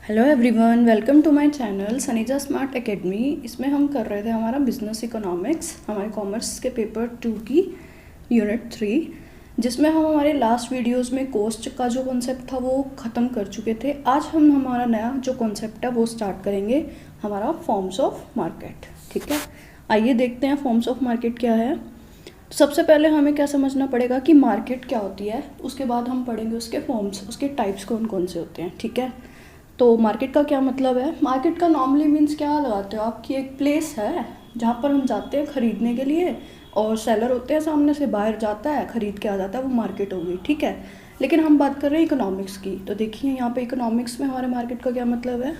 Hello everyone, welcome to my channel Sanija smart academy. इसमें हम कर रहे थे हमारा बिजनेस इकोनॉमिक्स, हमारे कॉमर्स के पेपर 2 की यूनिट 3, जिसमें हम हमारे लास्ट वीडियोस में कॉस्ट का जो कॉन्सेप्ट था वो ख़त्म कर चुके थे। आज हम हमारा नया जो कॉन्सेप्ट है वो स्टार्ट करेंगे, हमारा फॉर्म्स ऑफ मार्केट। ठीक है, आइए देखते हैं फॉर्म्स ऑफ मार्केट क्या है। तो सबसे पहले हमें क्या समझना पड़ेगा कि मार्केट क्या होती है, उसके बाद हम पढ़ेंगे उसके फॉर्म्स, उसके टाइप्स कौन कौन से होते हैं। ठीक है, तो मार्केट का क्या मतलब है। मार्केट का नॉर्मली मीन्स क्या लगाते हो, आपकी एक प्लेस है जहाँ पर हम जाते हैं ख़रीदने के लिए, और सेलर होते हैं सामने से, बाहर जाता है ख़रीद के आ जाता है, वो मार्केट हो गई। ठीक है, लेकिन हम बात कर रहे हैं इकोनॉमिक्स की। तो देखिए यहाँ पे इकोनॉमिक्स में हमारे मार्केट का क्या मतलब है।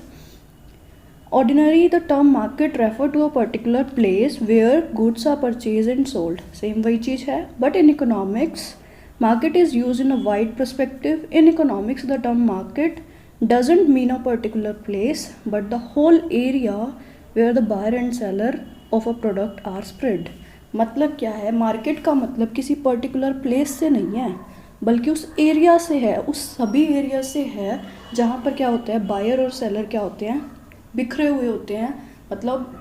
Ordinary the term market refer to a particular place where goods are purchase and sold. Same वही चीज़ है, but in economics market is use in a wide perspective. In economics the term market doesn't mean a particular place but the whole area where the buyer and seller of a product are spread। मतलब क्या है, market का मतलब किसी particular place से नहीं है, बल्कि उस एरिया से है, उस सभी एरिया से है जहाँ पर क्या होता है, बायर और सेलर क्या होते हैं, बिखरे हुए होते हैं, मतलब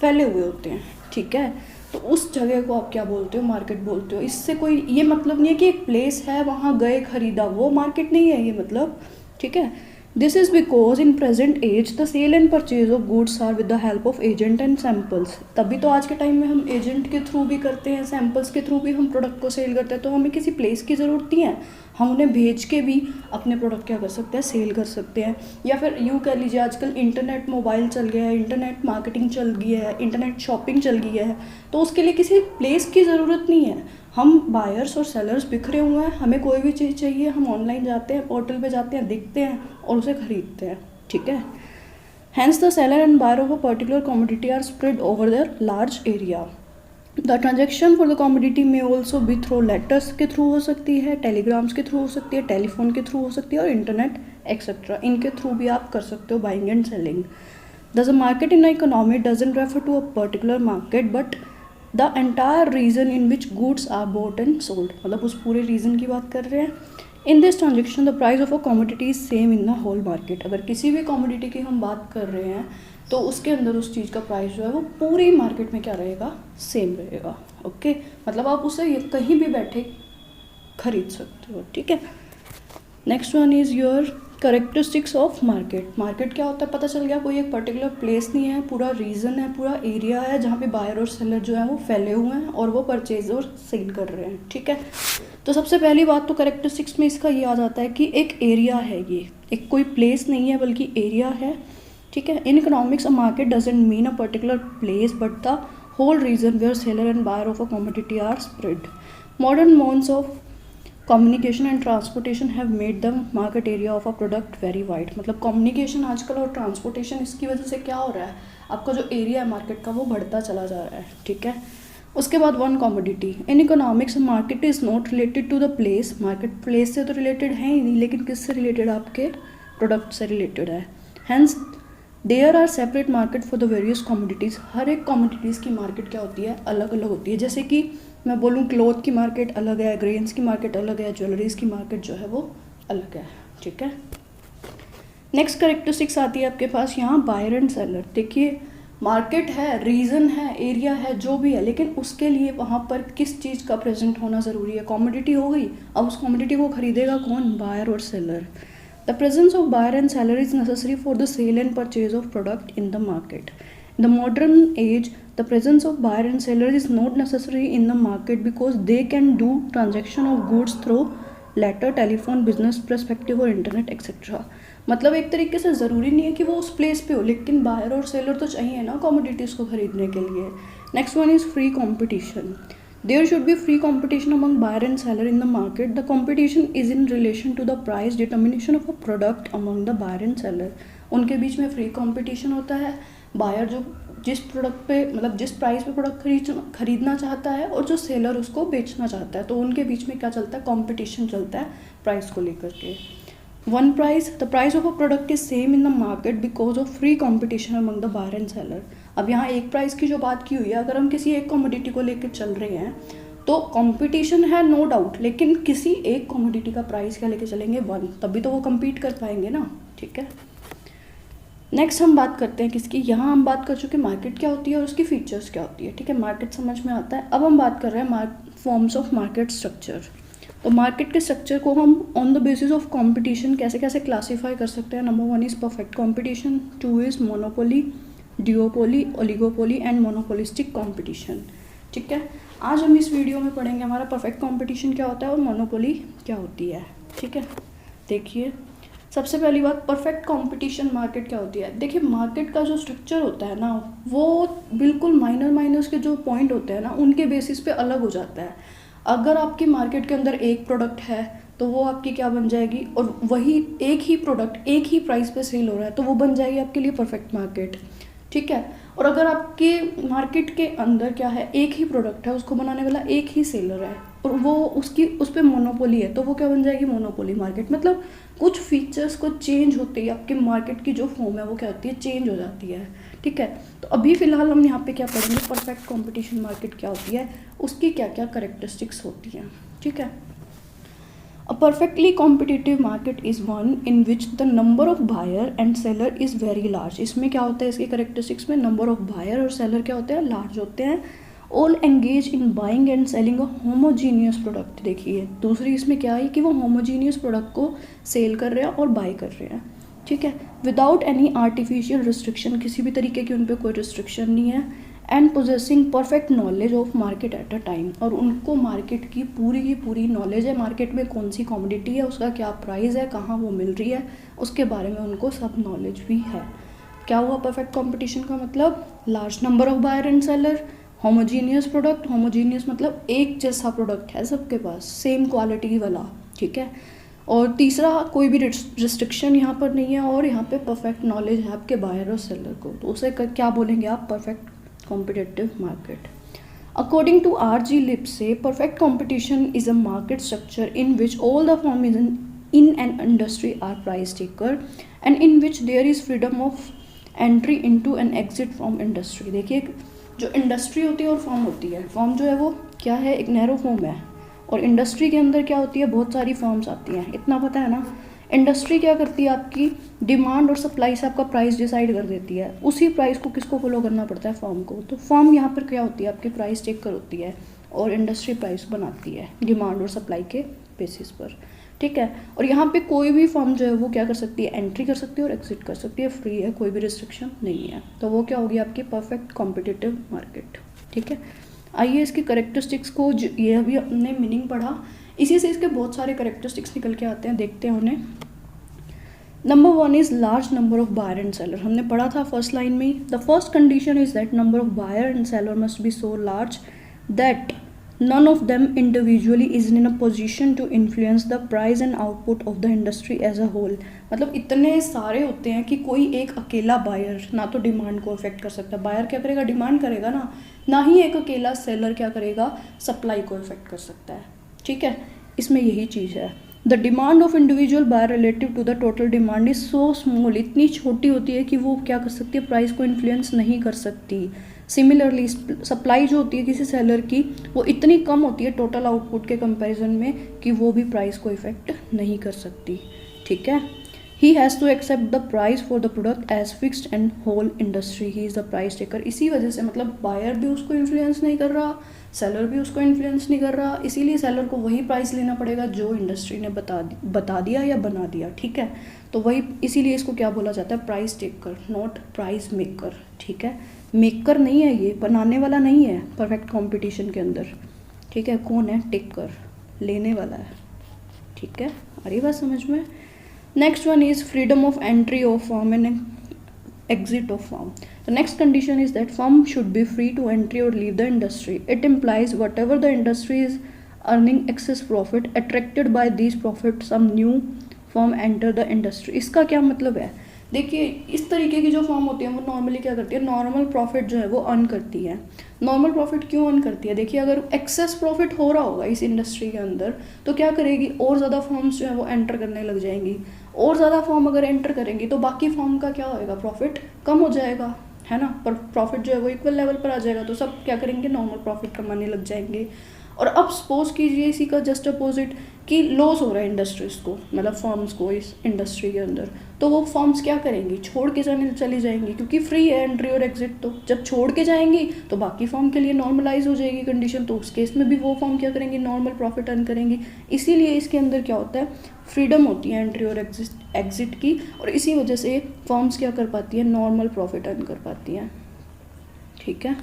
फैले हुए होते हैं। ठीक है, तो उस जगह को आप क्या बोलते हो, मार्केट बोलते हो। इससे कोई ये मतलब नहीं है कि एक प्लेस है वहाँ गए खरीदा, वो मार्केट नहीं है ये मतलब। ठीक है, this is because in present age the sale and purchase of goods are with the help of agent and samples. तभी तो आज के टाइम में हम एजेंट के थ्रू भी करते हैं, सैम्पल्स के थ्रू भी हम प्रोडक्ट को सेल करते हैं। तो हमें किसी प्लेस की ज़रूरत नहीं है, हम उन्हें भेज के भी अपने प्रोडक्ट क्या कर सकते हैं, सेल कर सकते हैं। या फिर यूँ कह लीजिए, आजकल इंटरनेट मोबाइल चल गया है, इंटरनेट मार्केटिंग चल गई है, इंटरनेट शॉपिंग चल गई है, तो उसके लिए किसी प्लेस की ज़रूरत नहीं है। हम बायर्स और सेलर्स बिखरे हुए हैं, हमें कोई भी चीज़ चाहिए, हम ऑनलाइन जाते हैं, पोर्टल पे जाते हैं, देखते हैं और उसे खरीदते हैं। ठीक है, hence the seller and buyer of a particular commodity are spread over their large area. The transaction for the commodity में ऑल्सो भी थ्रू लेटर्स के थ्रू हो सकती है, टेलीग्राम्स के थ्रू हो सकती है, टेलीफोन के थ्रू हो सकती है, और इंटरनेट एक्सेट्रा, इनके थ्रू भी आप कर सकते हो buying and selling. Thus a market in economy doesn't refer to a particular market but the entire region in which goods are bought and sold। मतलब उस पूरे रीजन की बात कर रहे हैं। In this transaction the price of a commodity is same in the whole market. अगर किसी भी कमोडिटी की हम बात कर रहे हैं तो उसके अंदर उस चीज़ का प्राइस जो है वो पूरी मार्केट में क्या रहेगा, सेम रहेगा। ओके, मतलब आप उसे कहीं भी बैठे खरीद सकते हो। ठीक है, next one is your characteristics of market. Market क्या होता है, पता चल गया, कोई एक पर्टिकुलर प्लेस नहीं है, पूरा रीजन है, पूरा एरिया है जहाँ पे बायर और सेलर जो है वो फैले हुए हैं और वो परचेज और सेल कर रहे हैं। ठीक है, तो सबसे पहली बात तो करेक्टरिस्टिक्स में इसका ये आ जाता है कि एक एरिया है, ये एक कोई प्लेस नहीं है बल्कि एरिया है। ठीक है, in economics a market doesn't mean a particular place but the whole region where seller and buyer of a commodity are spread. Modern modes of communication and transportation have made the market area of a product very wide. मतलब communication आजकल और transportation, इसकी वजह से क्या हो रहा है, आपका जो एरिया है मार्केट का वो बढ़ता चला जा रहा है। ठीक है, उसके बाद one commodity. In economics market is not related to the place. Market place से तो रिलेटेड है ही नहीं, लेकिन किससे रिलेटेड, आपके प्रोडक्ट से रिलेटेड है। Hence there are separate market for the various commodities. हर एक कमोडिटीज़ की मार्केट क्या होती है, अलग अलग होती है। जैसे कि मैं बोलूँ क्लॉथ की मार्केट अलग है, ग्रेन्स की मार्केट अलग है, ज्वेलरीज की मार्केट जो है वो अलग है। ठीक है, नेक्स्ट करेक्टरिस्टिक्स आती है आपके पास यहाँ बायर एंड सेलर। देखिए, मार्केट है, रीजन है, एरिया है, जो भी है, लेकिन उसके लिए वहाँ पर किस चीज़ का प्रेजेंट होना ज़रूरी है, कमोडिटी हो गई। अब उस कमोडिटी को खरीदेगा कौन, बायर और seller. The presence of buyer and seller is necessary for the sale and purchase of product in the market. In the modern age, the presence of buyer and seller is not necessary in the market because they can do transaction of goods through letter, telephone, business perspective और internet etc। मतलब एक तरीके से ज़रूरी नहीं है कि वो उस प्लेस पे हो, लेकिन बायर और सेलर तो चाहिए ना कमोडिटीज़ को खरीदने के लिए। Next one is free competition. There should be free competition among buyer and seller in the market. The competition is in relation to the price determination of a product among the buyer and seller. उनके बीच में free competition होता है। Buyer जो जिस product पे, मतलब जिस प्राइस पे प्रोडक्ट खरीदना चाहता है, और जो सेलर उसको बेचना चाहता है, तो उनके बीच में क्या चलता है, कंपटीशन चलता है प्राइस को लेकर के। One price, the price of a product is same in the market because of free competition among the buyer and seller. अब यहाँ एक प्राइस की जो बात की हुई है, अगर हम किसी एक कमोडिटी को लेकर चल रहे हैं तो कंपटीशन है नो डाउट, लेकिन किसी एक कमोडिटी का प्राइस क्या लेके चलेंगे, वन, तभी तो वो कम्पीट कर पाएंगे ना। ठीक है, नेक्स्ट हम बात करते हैं किसकी, यहाँ हम बात कर चुके मार्केट क्या होती है और उसकी फीचर्स क्या होती है, ठीक है, मार्केट समझ में आता है। अब हम बात कर रहे हैं फॉर्म्स ऑफ मार्केट स्ट्रक्चर। तो मार्केट के स्ट्रक्चर को हम on the basis of competition कैसे कैसे क्लासीफाई कर सकते हैं। Number 1 is perfect competition, 2 is monopoly, डिओपोली, oligopoly and monopolistic competition, ठीक है। आज हम इस वीडियो में पढ़ेंगे हमारा परफेक्ट कंपटीशन क्या होता है और मोनोपोली क्या होती है, ठीक है। देखिए सबसे पहली बात, परफेक्ट कंपटीशन मार्केट क्या होती है। देखिए मार्केट का जो स्ट्रक्चर होता है ना, वो बिल्कुल माइनर के जो पॉइंट होते हैं ना, उनके बेसिस पे अलग हो जाता है। अगर आपकी मार्केट के अंदर एक प्रोडक्ट है तो वो आपकी क्या बन जाएगी, और वही एक ही प्रोडक्ट एक ही प्राइस पे सेल हो रहा है तो वो बन जाएगी आपके लिए परफेक्ट मार्केट, ठीक है। और अगर आपके मार्केट के अंदर क्या है, एक ही प्रोडक्ट है, उसको बनाने वाला एक ही सेलर है और वो उस पर मोनोपोली है, तो वो क्या बन जाएगी, मोनोपोली मार्केट। मतलब कुछ फीचर्स को चेंज होते ही आपके मार्केट की जो फॉर्म है वो क्या होती है, चेंज हो जाती है, ठीक है। तो अभी फ़िलहाल हम यहाँ पे क्या पढ़ेंगे, परफेक्ट कंपटीशन मार्केट क्या होती है, उसकी क्या क्या करेक्टरिस्टिक्स होती हैं, ठीक है। A perfectly competitive market is one in which the number of buyer and seller is very large। इसमें क्या होता है, इसके करेक्टरिस्टिक्स में नंबर ऑफ बायर और सेलर क्या होते हैं, लार्ज होते हैं। All engage in buying and selling a homogeneous product. देखिए दूसरी इसमें क्या है कि वो होमोजीनियस प्रोडक्ट को सेल कर रहे हैं और बाय कर रहे हैं, ठीक है, विदाउट एनी आर्टिफिशियल रिस्ट्रिक्शन, किसी भी तरीके की उन पर कोई रिस्ट्रिक्शन नहीं है। And possessing perfect knowledge of market at a time, और उनको मार्केट की पूरी नॉलेज है, मार्केट में कौन सी कमोडिटी है, उसका क्या प्राइस है, कहाँ वो मिल रही है, उसके बारे में उनको सब नॉलेज भी है। क्या हुआ परफेक्ट कंपटीशन का मतलब, large number of buyer and seller, homogeneous product, homogeneous मतलब एक जैसा प्रोडक्ट है सबके पास, सेम क्वालिटी वाला, ठीक है। और तीसरा कोई भी रिस्ट्रिक्शन यहाँ पर नहीं है, और यहाँ पे परफेक्ट नॉलेज है आपके बायर और सेलर को, तो उसे क्या बोलेंगे आप, perfect competitive market। According to R.G. Lipsey, perfect competition is a market structure in which all the firms in an industry are price taker and in which there is freedom of entry into and exit from industry। देखिए जो industry होती है और form होती है, form जो है वो क्या है, एक नैरो फॉर्म है, और इंडस्ट्री के अंदर क्या होती है, बहुत सारी फॉर्म्स आती हैं, इतना पता है ना। इंडस्ट्री क्या करती है, आपकी डिमांड और सप्लाई से आपका प्राइस डिसाइड कर देती है, उसी प्राइस को किसको फॉलो करना पड़ता है, फॉर्म को। तो फॉर्म यहाँ पर क्या होती है, आपकी प्राइस टेकर होती है, और इंडस्ट्री प्राइस बनाती है डिमांड और सप्लाई के बेसिस पर, ठीक है। और यहाँ पे कोई भी फॉर्म जो है वो क्या कर सकती है, एंट्री कर सकती है और एग्जिट कर सकती है, फ्री है, कोई भी रिस्ट्रिक्शन नहीं है। तो वो क्या होगी आपकी परफेक्ट कॉम्पिटिटिव मार्केट, ठीक है। आइए इसकी करेक्टरिस्टिक्स को, ये अभी हमने मीनिंग पढ़ा, इसी से इसके बहुत सारे करेक्टरिस्टिक्स निकल के आते हैं, देखते हैं उन्हें। Number 1 is large number of buyer and seller, हमने पढ़ा था फर्स्ट लाइन में ही। The first condition is that number of buyer and seller must be so large that none of them individually is in a position to influence the price and output of the industry as a whole. मतलब इतने सारे होते हैं कि कोई एक अकेला buyer ना तो डिमांड को अफेक्ट कर सकता, बायर क्या करेगा, डिमांड करेगा ना ही एक अकेला सेलर क्या करेगा, सप्लाई को अफेक्ट कर सकता है, ठीक है। इसमें यही चीज़ है, the demand of individual buyer relative to the total demand is so small, इतनी छोटी होती है कि वो क्या कर सकती है, प्राइस को इन्फ्लुएंस नहीं कर सकती। सिमिलरली सप्लाई जो होती है किसी सेलर की, वो इतनी कम होती है टोटल आउटपुट के कंपैरिजन में कि वो भी प्राइस को इफेक्ट नहीं कर सकती, ठीक है। He has to accept the price for the product as fixed and whole industry he is the price taker. इसी वजह से मतलब बायर भी उसको इन्फ्लुएंस नहीं कर रहा, सेलर भी उसको इन्फ्लुएंस नहीं कर रहा, इसीलिए सेलर को वही प्राइस लेना पड़ेगा जो इंडस्ट्री ने बता दिया या बना दिया, ठीक है। तो वही, इसीलिए इसको क्या बोला जाता है, price taker, not price maker, ठीक है। मेकर नहीं है ये, बनाने वाला नहीं है परफेक्ट कंपटीशन के अंदर, ठीक है। कौन है, टेकर, लेने वाला है, ठीक है। आ रही बात समझ में। Next one is freedom of entry of firm and exit of firm. The next condition is that firm should be free to entry or leave the industry. It implies whatever the industry is earning excess profit, attracted by these profits some new firm enter the industry। इसका क्या मतलब है, देखिए इस तरीके की जो firm होती है वो नॉर्मली क्या करती है, नॉर्मल प्रॉफिट जो है वो अर्न करती है। नॉर्मल प्रॉफिट क्यों अर्न करती है, देखिए अगर एक्सेस प्रॉफिट हो रहा होगा इस इंडस्ट्री के अंदर तो क्या करेगी, और ज़्यादा फर्म्स जो है वो एंटर करने लग जाएंगी, और ज़्यादा फर्म अगर एंटर करेंगी तो बाकी फर्म का क्या होएगा, प्रॉफिट कम हो जाएगा, है ना, पर प्रॉफिट जो है वो इक्वल लेवल पर आ जाएगा, तो सब क्या करेंगे, नॉर्मल प्रॉफिट कमाने लग जाएंगे। और अब सपोज कीजिए इसी का जस्ट अपोजिट कि लॉस हो रहा है इंडस्ट्रीज को, मतलब फर्म्स को इस इंडस्ट्री के अंदर, तो वो फर्म्स क्या करेंगी, छोड़ के चली जाएंगी, क्योंकि फ्री है एंट्री और एग्जिट। तो जब छोड़ के जाएंगी तो बाकी फर्म के लिए नॉर्मलाइज हो जाएगी कंडीशन, तो उस केस में भी वो फर्म क्या करेंगी, नॉर्मल प्रॉफिट अर्न करेंगी। इसीलिए इसके अंदर क्या होता है, फ्रीडम होती है एंट्री और एग्जिट की, और इसी वजह से फर्म्स क्या कर पाती है, नॉर्मल प्रॉफिट अर्न कर पाती हैं। ठीक है,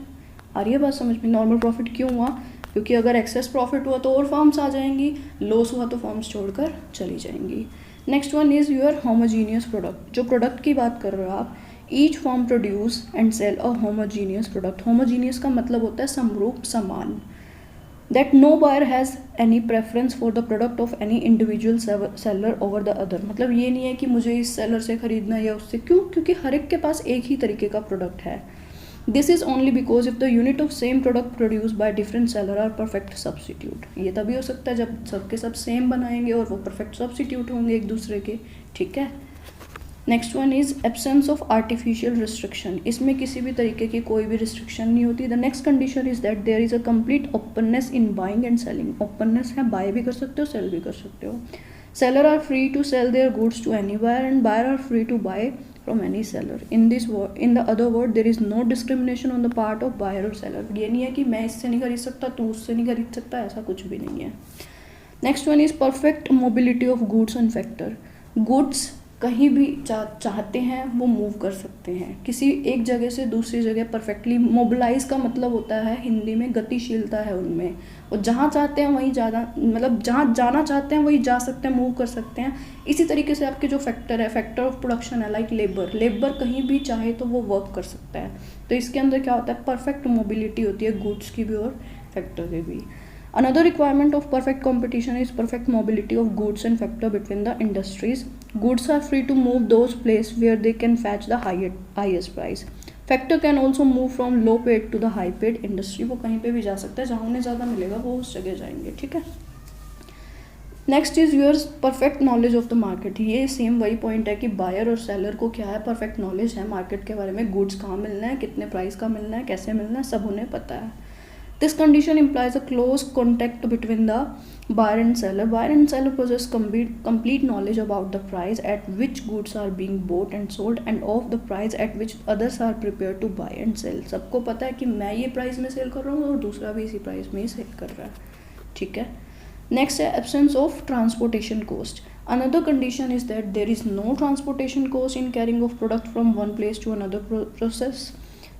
आ रही है बात समझ में। नॉर्मल प्रॉफिट क्यों हुआ, क्योंकि अगर एक्सेस प्रॉफिट हुआ तो और फर्म्स आ जाएंगी, लॉस हुआ तो फर्म्स छोड़कर चली जाएंगी। Next one is your homogeneous product. जो प्रोडक्ट की बात कर रहे हो आप, each firm produce and sell a homogeneous product. Homogeneous का मतलब होता है समरूप, समान। That no buyer has any preference for the product of any individual seller over the other. मतलब ये नहीं है कि मुझे इस सेलर से खरीदना है या उससे, क्यों, क्योंकि हर एक के पास एक ही तरीके का प्रोडक्ट है। This is only because if the unit of same product produce by different seller are perfect substitute. ये तभी हो सकता है जब सबके सब सेम बनाएंगे और वो परफेक्ट सब्सिट्यूट होंगे एक दूसरे के। ठीक है, next one is absence of artificial restriction. इसमें किसी भी तरीके की कोई भी रिस्ट्रिक्शन नहीं होती। The next condition is that there is a complete openness in buying and selling. Openness है, बाय भी कर सकते हो, सेल भी कर सकते हो। Seller are free to sell their goods to any buyer and buyer are free to buy from any seller. In the other word, there is no discrimination on the part of buyer or seller. ये नहीं है कि मैं इससे नहीं खरीद सकता, तू उससे नहीं खरीद सकता, ऐसा कुछ भी नहीं है। Next one is perfect mobility of goods and factor. Goods कहीं भी चाहते हैं वो मूव कर सकते हैं, किसी एक जगह से दूसरी जगह परफेक्टली। मोबिलाइज का मतलब होता है हिंदी में गतिशीलता है उनमें, और जहाँ चाहते हैं वहीं ज़्यादा, मतलब जहाँ जाना चाहते हैं वहीं जा सकते हैं, मूव कर सकते हैं। इसी तरीके से आपके जो फैक्टर है, फैक्टर ऑफ प्रोडक्शन है, लाइक लेबर कहीं भी चाहे तो वो वर्क कर सकता है। तो इसके अंदर क्या होता है, परफेक्ट मोबिलिटी होती है गुड्स की भी और फैक्टर की भी। Another requirement of perfect competition is perfect mobility of goods and factor between the industries. Goods are free to move those places where they can fetch the highest price. Factor can also move from low paid to the high paid industry. वो कहीं पे भी जा सकता है, जहाँ उन्हें ज़्यादा मिलेगा वो उस जगह जाएंगे। ठीक है, next is yours perfect knowledge of the market. ये सेम वही पॉइंट है कि बायर और सेलर को क्या है, परफेक्ट नॉलेज है मार्केट के बारे में। गुड्स कहाँ मिलना है, कितने प्राइस का मिलना है, कैसे मिलना है, सब उन्हें पता है। This condition implies a close contact between the buyer and seller. Buyer and seller possess complete knowledge about the price at which goods are being bought and sold and of the price at which others are prepared to buy and sell. सबको पता है कि मैं ये price में cell कर रहा हूँ और दूसरा भी इसी प्राइस में ही सेल कर रहा है। ठीक है, नेक्स्ट है absence of transportation cost. Another condition is that there is no transportation cost in carrying of product from one place to another process.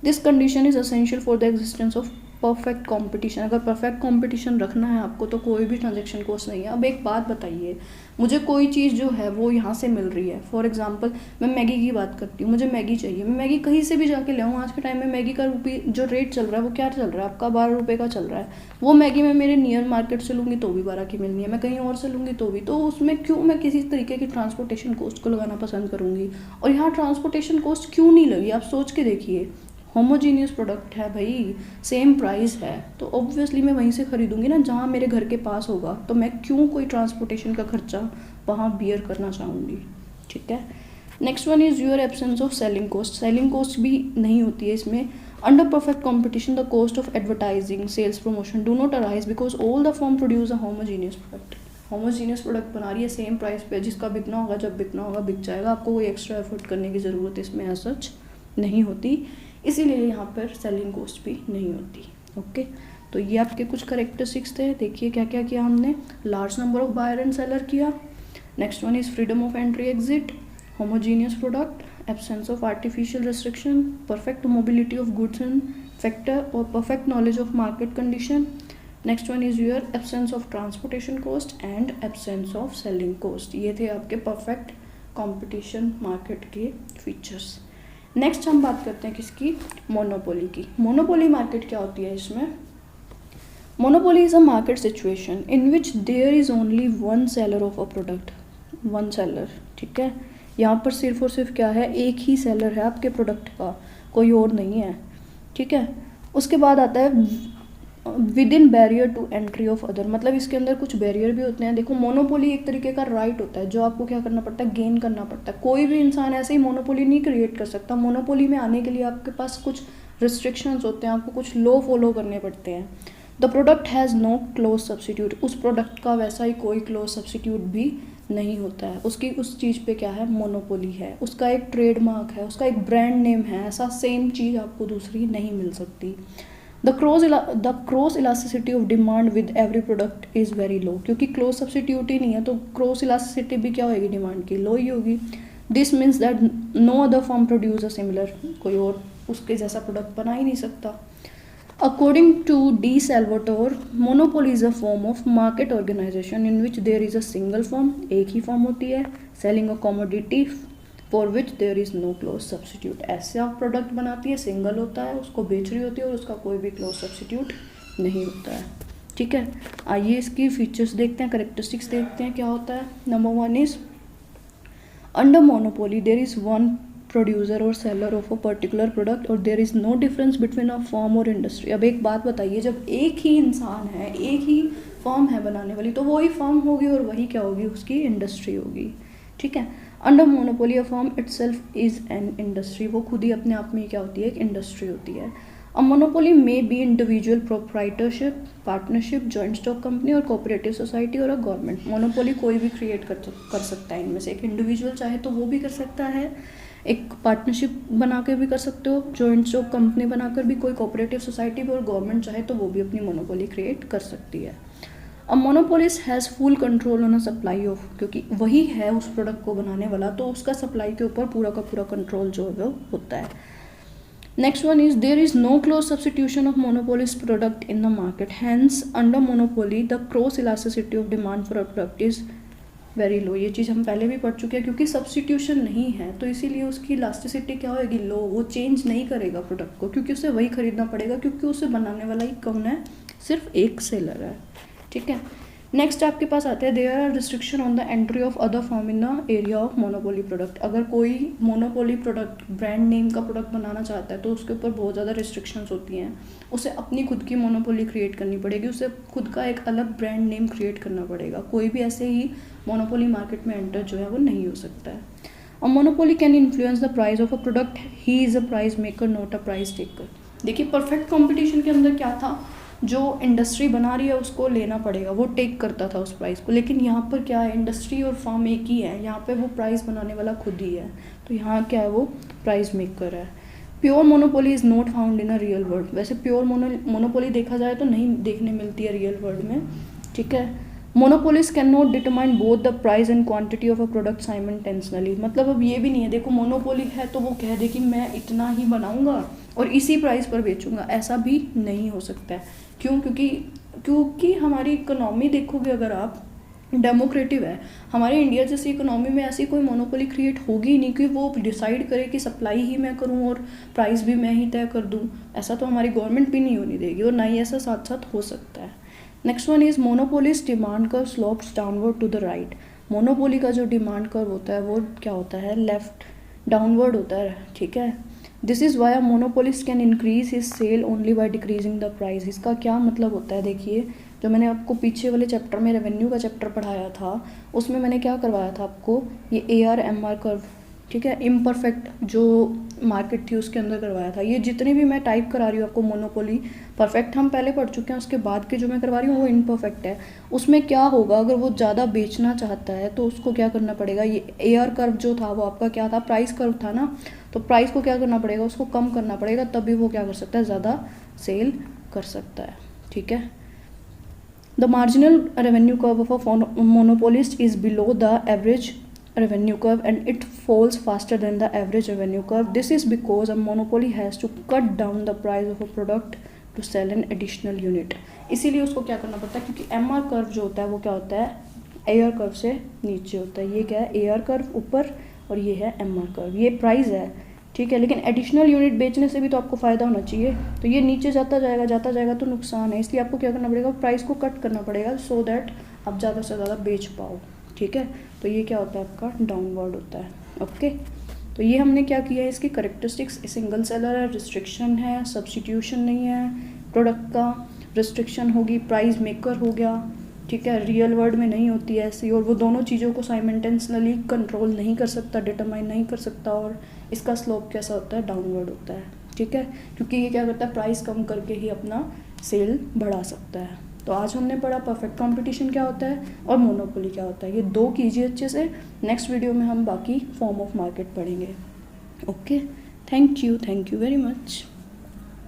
This condition is essential for the existence of perfect competition. अगर perfect competition रखना है आपको तो कोई भी transaction cost नहीं है। अब एक बात बताइए, मुझे कोई चीज़ जो है वो यहाँ से मिल रही है, फॉर एग्जांपल मैं मैगी की बात करती हूँ, मुझे मैगी चाहिए, मैं मैगी कहीं से भी जाके ले आऊँ। आज के टाइम में मैगी का जो रेट चल रहा है वो क्या चल रहा है आपका, 12 रुपये का चल रहा है। वो मैगी मैं मेरे नियर मार्केट से लूँगी तो भी 12 की मिलनी है, मैं कहीं और से लूँगी तो भी। तो उसमें क्यों मैं किसी तरीके की ट्रांसपोर्टेशन कॉस्ट को लगाना पसंद करूँगी, और यहाँ ट्रांसपोर्टेशन कॉस्ट क्यों नहीं लगी, आप सोच के देखिए। होमोजीनियस प्रोडक्ट है भाई, सेम प्राइस है, तो ऑब्वियसली मैं वहीं से खरीदूंगी ना जहाँ मेरे घर के पास होगा। तो मैं क्यों कोई ट्रांसपोर्टेशन का खर्चा वहाँ बियर करना चाहूँगी। ठीक है, next one is your absence of selling cost. Selling cost भी नहीं होती है इसमें। Under perfect competition the cost of advertising, sales, promotion do not arise because all the firm produce a homogeneous product. Homogeneous product बना रही है same price पे, जिसका बिकना होगा जब बिकना होगा बिक जाएगा, आपको कोई एक्स्ट्रा एफर्ट करने की ज़रूरत इसमें एज सच नहीं होती, इसीलिए यहाँ पर सेलिंग कॉस्ट भी नहीं होती। ओके, तो ये आपके कुछ करेक्टरिस्टिक्स थे। देखिए क्या क्या किया हमने, large number of buyer and seller किया। Next one is freedom of entry exit, homogeneous product, absence of artificial restriction, perfect mobility of goods and factor और perfect knowledge of market condition. Next one is your absence of transportation cost and absence of selling cost. ये थे आपके perfect competition market के features. Next हम बात करते हैं किसकी, मोनोपोली की। मोनोपोली मार्केट क्या होती है इसमें, monopoly is a market situation in which there is only one seller of a product, one seller. ठीक है, यहाँ पर सिर्फ और सिर्फ क्या है, एक ही सेलर है आपके प्रोडक्ट का, कोई और नहीं है। ठीक है, उसके बाद आता है within barrier to entry of other, मतलब इसके अंदर कुछ बैरियर भी होते हैं। देखो, मोनोपोली एक तरीके का राइट होता है जो आपको क्या करना पड़ता है, गेन करना पड़ता है। कोई भी इंसान ऐसे ही मोनोपोली नहीं क्रिएट कर सकता। मोनोपोली में आने के लिए आपके पास कुछ रिस्ट्रिक्शंस होते हैं, आपको कुछ लॉ फॉलो करने पड़ते हैं। The product has no close substitute, उस प्रोडक्ट का वैसा ही कोई क्लोज सब्सिट्यूट भी नहीं होता है, उसकी उस चीज़ पे क्या है, मोनोपोली है, उसका एक ट्रेडमार्क है, उसका एक ब्रांड नेम है, ऐसा सेम चीज़ आपको दूसरी नहीं मिल सकती। The cross elasticity of demand with every product is very low, क्योंकि क्लोज सब्सिट्यूट ही नहीं है तो क्रॉस इलास्टिसिटी भी क्या होगी, डिमांड की लो ही होगी। This means that no other firm produce a similar, कोई और उसके जैसा प्रोडक्ट बना ही नहीं सकता। According to D. Salvatore, monopoly is a form of market organization in which there is a single firm, एक ही फॉर्म होती है, selling a commodity for which there is no close substitute, ऐसे आप प्रोडक्ट बनाती है, सिंगल होता है, उसको बेच रही होती है और उसका कोई भी क्लोज सब्सिट्यूट नहीं होता है। ठीक है, आइए इसकी फीचर्स देखते हैं, करेक्टरिस्टिक्स देखते हैं क्या होता है। Number 1 is under monopoly there is one producer और seller of a particular product और there is no difference between a firm और इंडस्ट्री। अब एक बात बताइए, जब एक ही इंसान है, एक ही फर्म है बनाने वाली, तो वही फर्म होगी और वही क्या होगी, उसकी इंडस्ट्री होगी। ठीक है, under monopoly a firm itself is an industry, वो खुद ही अपने आप में क्या होती है, एक इंडस्ट्री होती है। A monopoly may be individual proprietorship, partnership, joint stock company और कोऑपरेटिव सोसाइटी और अ गवर्नमेंट। मोनोपोली कोई भी क्रिएट कर सकता है इनमें से, एक इंडिविजुअल चाहे तो वो भी कर सकता है, एक पार्टनरशिप बना के भी कर सकते हो, जॉइंट स्टॉक कंपनी बनाकर भी, कोई कोऑपरेटिव सोसाइटी भी, और गवर्नमेंट चाहे तो वो भी अपनी मोनोपोली क्रिएट कर सकती है। A monopolist has full control on a supply of, क्योंकि वही है उस प्रोडक्ट को बनाने वाला, तो उसका सप्लाई के ऊपर पूरा का पूरा कंट्रोल जो है वो होता है। Next one is there is no close substitution of monopolist product in the market, hence under monopoly the cross elasticity of demand for a product is very low. ये चीज़ हम पहले भी पढ़ चुके हैं, क्योंकि सब्सिट्यूशन नहीं है तो इसीलिए उसकी इलास्टिसिटी क्या होगी, लो, वो चेंज नहीं करेगा प्रोडक्ट को, क्योंकि उसे वही खरीदना पड़ेगा, क्योंकि उसे बनाने वाला ही कौन है, सिर्फ एक सेलर है। ठीक है, नेक्स्ट आपके पास आते हैं there are restriction on the entry of other firm in the area of monopoly product. अगर कोई मोनोपोली प्रोडक्ट, ब्रांड नेम का प्रोडक्ट बनाना चाहता है तो उसके ऊपर बहुत ज़्यादा रिस्ट्रिक्शंस होती हैं, उसे अपनी खुद की मोनोपोली क्रिएट करनी पड़ेगी, उसे खुद का एक अलग ब्रांड नेम क्रिएट करना पड़ेगा, कोई भी ऐसे ही मोनोपोली मार्केट में एंटर जो है वो नहीं हो सकता है। A monopoly can influence the price of a product, he is a price maker not a price taker. देखिए, परफेक्ट कॉम्पिटिशन के अंदर क्या था, जो इंडस्ट्री बना रही है उसको लेना पड़ेगा, वो टेक करता था उस प्राइस को, लेकिन यहाँ पर क्या है, इंडस्ट्री और फर्म एक ही है, यहाँ पे वो प्राइस बनाने वाला खुद ही है, तो यहाँ क्या है, वो प्राइस मेकर है। Pure monopoly is not found in a real world, वैसे प्योर मोनोपोली देखा जाए तो नहीं देखने मिलती है रियल वर्ल्ड में। ठीक है, monopolist can not determine both the price and quantity of a product simultaneously, मतलब अब ये भी नहीं है, देखो मोनोपोली है तो वो कह दे कि मैं इतना ही बनाऊंगा और इसी प्राइस पर बेचूंगा, ऐसा भी नहीं हो सकता है। क्यों, क्योंकि हमारी इकोनॉमी देखोगे अगर आप, डेमोक्रेटिव है, हमारे इंडिया जैसी इकोनॉमी में ऐसी कोई मोनोपोली क्रिएट होगी ही नहीं कि वो डिसाइड करे कि सप्लाई ही मैं करूं और प्राइस भी मैं ही तय कर दूं, ऐसा तो हमारी गवर्नमेंट भी नहीं होनी देगी और ना ही ऐसा साथ साथ हो सकता है। Next one is monopolist demand curve slopes downward to the right. Monopoly का जो डिमांड कर्व होता है वो क्या होता है, लेफ्ट डाउनवर्ड होता है। ठीक है, this is why a monopolist can increase his sale only by decreasing the price. इसका क्या मतलब होता है, देखिए, जो मैंने आपको पीछे वाले चैप्टर में रेवेन्यू का चैप्टर पढ़ाया था, उसमें मैंने क्या करवाया था आपको, ये AR-MR कर्व, ठीक है, इम्परफेक्ट जो मार्केट थी उसके अंदर करवाया था। ये जितने भी मैं टाइप करा रही हूँ आपको मोनोपोली, परफेक्ट हम पहले पढ़ चुके हैं, उसके बाद के जो मैं करवा रही हूँ वो इम्परफेक्ट है। उसमें क्या होगा, अगर वो ज़्यादा बेचना चाहता है तो उसको क्या करना पड़ेगा, ये AR कर्व जो था वो आपका क्या था, प्राइस कर्व था ना, तो प्राइस को क्या करना पड़ेगा, उसको कम करना पड़ेगा, तभी वो क्या कर सकता है, ज़्यादा सेल कर सकता है। ठीक है, the marginal revenue curve of a monopolist is below the average revenue curve and it falls faster than the average revenue curve. This is because a monopoly has to cut down the price of a product to sell an additional unit. इसीलिए उसको क्या करना पड़ता है, क्योंकि MR curve जो होता है वो क्या होता है, AR कर्व से नीचे होता है। ये क्या है, AR कर्व ऊपर और ये है MR कर्व, ये प्राइस है। ठीक है, लेकिन एडिशनल यूनिट बेचने से भी तो आपको फ़ायदा होना चाहिए, तो ये नीचे जाता जाएगा तो नुकसान है, इसलिए आपको क्या करना पड़ेगा, प्राइस को कट करना पड़ेगा सो दैट आप ज़्यादा से ज़्यादा बेच पाओ। ठीक है, तो ये क्या होता है, आपका डाउनवर्ड होता है। ओके, तो ये हमने क्या किया है, इसकी करेक्टरिस्टिक्स, सिंगल सेलर है, रिस्ट्रिक्शन है, सब्स्टिट्यूशन नहीं है, प्रोडक्ट का रिस्ट्रिक्शन होगी, प्राइस मेकर हो गया। ठीक है, रियल वर्ल्ड में नहीं होती है ऐसी, और वो दोनों चीज़ों को साइमल्टेनियसली कंट्रोल नहीं कर सकता, डिटरमाइन नहीं कर सकता, और इसका स्लोप कैसा होता है, डाउनवर्ड होता है। ठीक है, क्योंकि ये क्या करता है, प्राइस कम करके ही अपना सेल बढ़ा सकता है। तो आज हमने पढ़ा परफेक्ट कंपटीशन क्या होता है और मोनोपोली क्या होता है। ये दो कीजिए अच्छे से। नेक्स्ट वीडियो में हम बाकी फॉर्म ऑफ मार्केट पढ़ेंगे। Okay, thank you very much.